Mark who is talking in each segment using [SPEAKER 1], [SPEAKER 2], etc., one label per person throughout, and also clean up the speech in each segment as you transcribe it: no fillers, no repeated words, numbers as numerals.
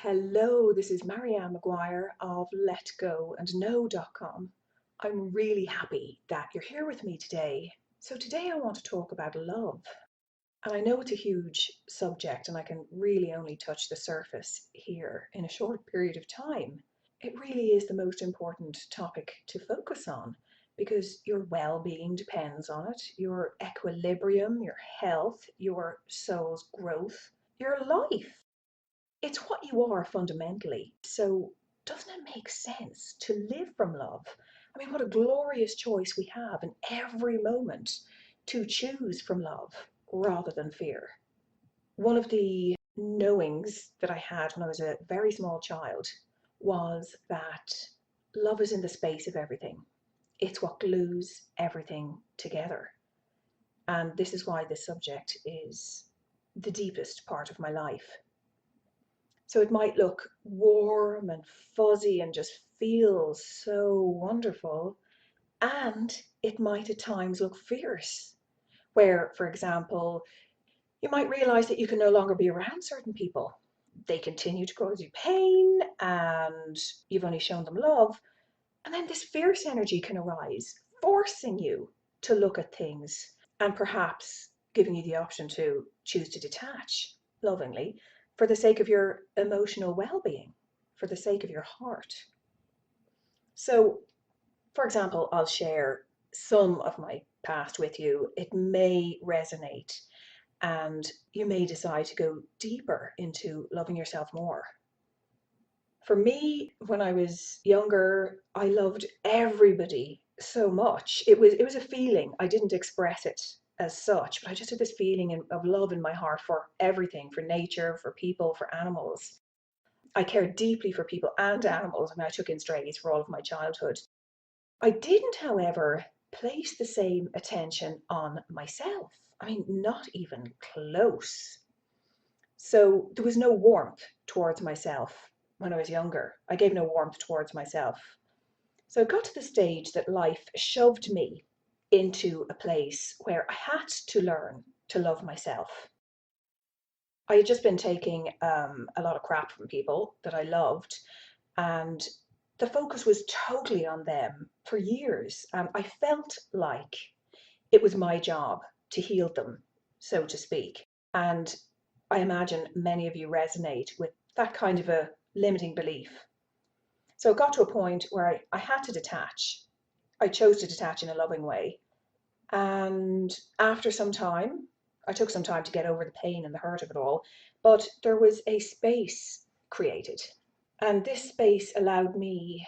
[SPEAKER 1] Hello, this is Marianne McGuire of letgoandknow.com. I'm really happy that you're here with me today. So today I want to talk about love. And I know it's a huge subject and I can really only touch the surface here in a short period of time. It really is the most important topic to focus on because your well-being depends on it, your equilibrium, your health, your soul's growth, your life. It's what you are fundamentally. So, doesn't it make sense to live from love? I mean, what a glorious choice we have in every moment to choose from love rather than fear. One of the knowings that I had when I was a very small child was that love is in the space of everything. It's what glues everything together. And this is why this subject is the deepest part of my life. So it might look warm and fuzzy and just feel so wonderful. And it might at times look fierce, where, for example, you might realize that you can no longer be around certain people. They continue to cause you pain and you've only shown them love. And then this fierce energy can arise, forcing you to look at things and perhaps giving you the option to choose to detach lovingly for the sake of your emotional well-being, for the sake of your heart. So, for example, I'll share some of my past with you. It may resonate and you may decide to go deeper into loving yourself more. For me, when I was younger, I loved everybody so much. It was a feeling. I didn't express it as such, but I just had this feeling of love in my heart for everything, for nature, for people, for animals. I cared deeply for people and animals. I mean, I took in strays for all of my childhood. I didn't, however, place the same attention on myself. I mean, not even close. So there was no warmth towards myself when I was younger. I gave no warmth towards myself. So it got to the stage that life shoved me into a place where I had to learn to love myself. I had just been taking a lot of crap from people that I loved, and the focus was totally on them for years. I felt like it was my job to heal them, so to speak. And I imagine many of you resonate with that kind of a limiting belief. So it got to a point where I had to detach. I chose to detach in a loving way. And after some time, I took some time to get over the pain and the hurt of it all, but there was a space created. And this space allowed me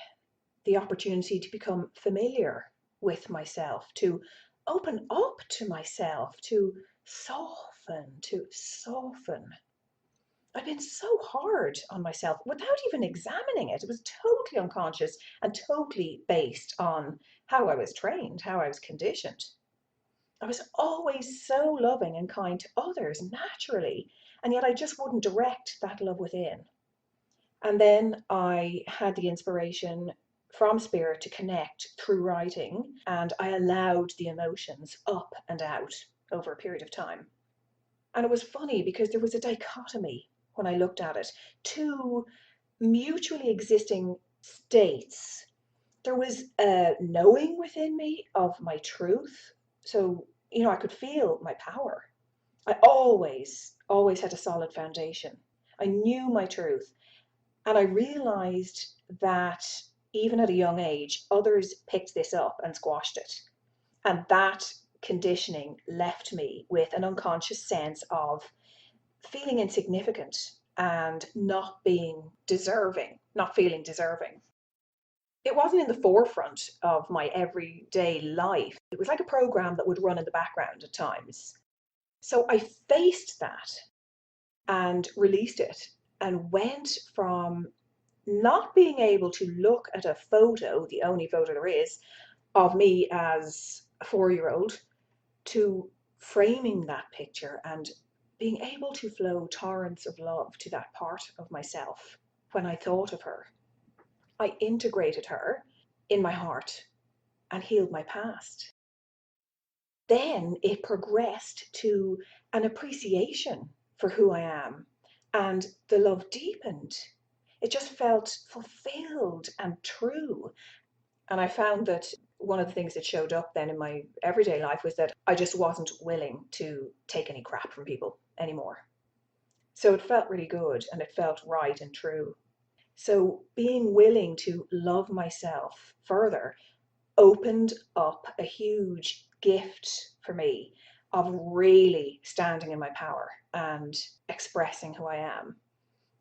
[SPEAKER 1] the opportunity to become familiar with myself, to open up to myself, to soften. I've been so hard on myself without even examining it. It was totally unconscious and totally based on how I was trained, how I was conditioned. I was always so loving and kind to others naturally, and yet I just wouldn't direct that love within. And then I had the inspiration from spirit to connect through writing, and I allowed the emotions up and out over a period of time. And it was funny because there was a dichotomy when I looked at it, two mutually existing states. There was a knowing within me of my truth. So, I could feel my power. I always had a solid foundation. I knew my truth. And I realized that even at a young age, others picked this up and squashed it. And that conditioning left me with an unconscious sense of feeling insignificant and not being deserving, not feeling deserving. It wasn't in the forefront of my everyday life. It was like a program that would run in the background at times. So I faced that and released it and went from not being able to look at a photo, the only photo there is, of me as a 4-year-old, to framing that picture and being able to flow torrents of love to that part of myself when I thought of her. I integrated her in my heart and healed my past. Then it progressed to an appreciation for who I am, and the love deepened It just felt fulfilled and true. And I found that one of the things that showed up then in my everyday life was that I just wasn't willing to take any crap from people anymore. So it felt really good and it felt right and true. So being willing to love myself further opened up a huge gift for me of really standing in my power and expressing who I am,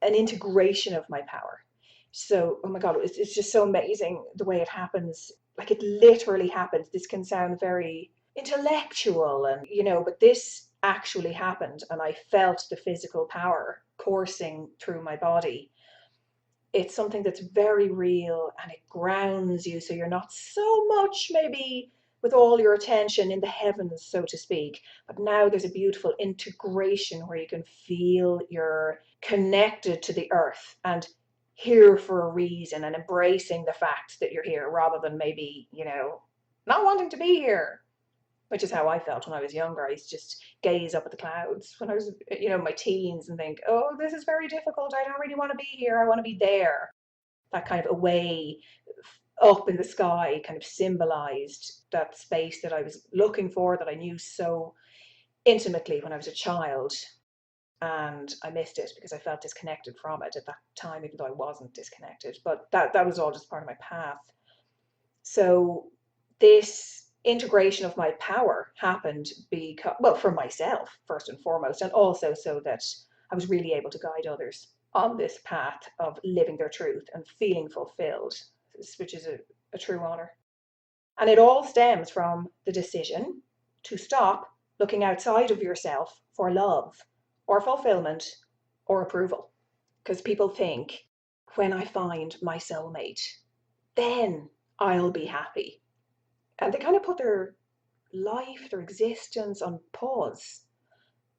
[SPEAKER 1] an integration of my power. So, oh my God, it's just so amazing the way it happens. Like it literally happens. This can sound very intellectual and, but this actually happened. And I felt the physical power coursing through my body. It's something that's very real and it grounds you. So you're not so much maybe with all your attention in the heavens, so to speak. But now there's a beautiful integration where you can feel you're connected to the earth and here for a reason and embracing the fact that you're here rather than maybe, not wanting to be here, which is how I felt when I was younger. I used to just gaze up at the clouds when I was, my teens and think, oh, this is very difficult. I don't really want to be here. I want to be there. That kind of away up in the sky kind of symbolized that space that I was looking for, that I knew so intimately when I was a child. And I missed it because I felt disconnected from it at that time, even though I wasn't disconnected. But that was all just part of my path. So this integration of my power happened because, well, for myself first and foremost, and also so that I was really able to guide others on this path of living their truth and feeling fulfilled, which is a true honor. And it all stems from the decision to stop looking outside of yourself for love or fulfillment or approval. Because people think, when I find my soulmate, then I'll be happy. And they kind of put their life, their existence on pause.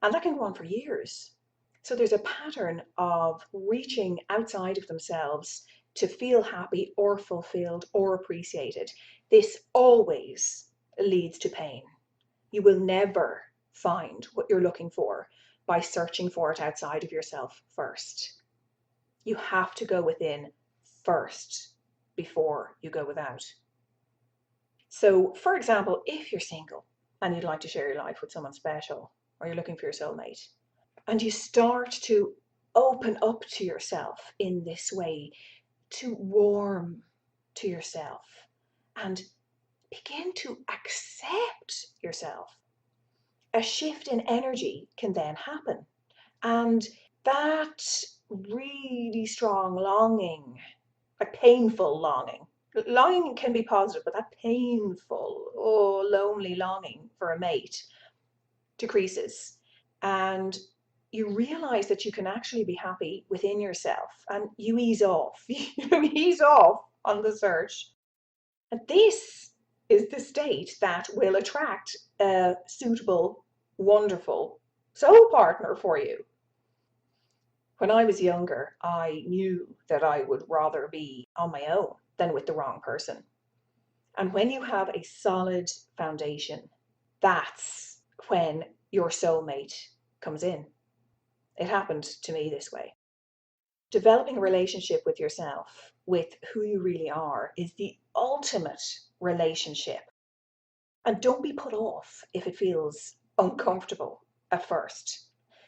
[SPEAKER 1] And that can go on for years. So there's a pattern of reaching outside of themselves to feel happy or fulfilled or appreciated. This always leads to pain. You will never find what you're looking for by searching for it outside of yourself first. You have to go within first before you go without. So, for example, if you're single and you'd like to share your life with someone special, or you're looking for your soulmate, and you start to open up to yourself in this way, to warm to yourself and begin to accept yourself, a shift in energy can then happen. And that really strong longing, a painful longing, longing can be positive, but that painful, oh, lonely longing for a mate decreases. And you realize that you can actually be happy within yourself and you ease off. You ease off on the search. And this is the state that will attract a suitable, wonderful soul partner for you. When I was younger, I knew that I would rather be on my own than with the wrong person. And when you have a solid foundation, that's when your soulmate comes in. It happened to me this way. Developing a relationship with yourself, with who you really are, is the ultimate relationship. And don't be put off if it feels uncomfortable at first.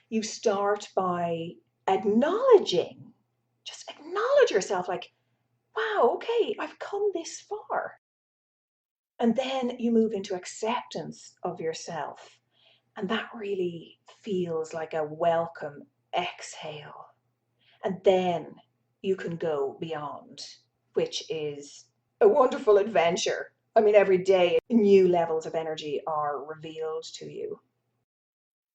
[SPEAKER 1] You start by acknowledging, just acknowledge yourself like, wow, okay, I've come this far. And then you move into acceptance of yourself. And that really feels like a welcome exhale. And then you can go beyond, which is a wonderful adventure. I mean, every day new levels of energy are revealed to you.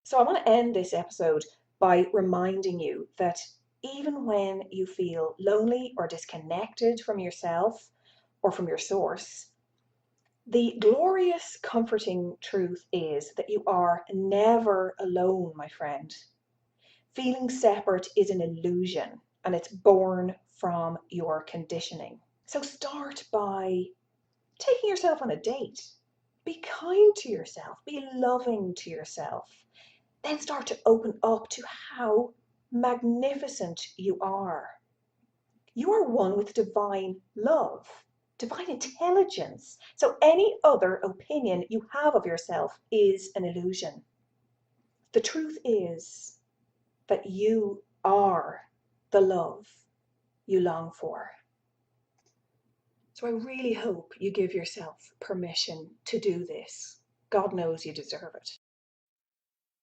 [SPEAKER 1] So I want to end this episode by reminding you that even when you feel lonely or disconnected from yourself or from your source, the glorious, comforting truth is that you are never alone, my friend. Feeling separate is an illusion and it's born from your conditioning. So start by taking yourself on a date. Be kind to yourself, be loving to yourself. Then start to open up to how magnificent you are. You are one with divine love, divine intelligence. So any other opinion you have of yourself is an illusion. The truth is that you are the love you long for. So I really hope you give yourself permission to do this. God knows you deserve it.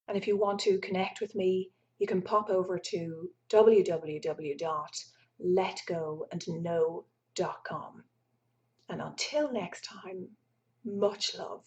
[SPEAKER 1] And if you want to connect with me, you can pop over to www.letgoandknow.com. And until next time, much love.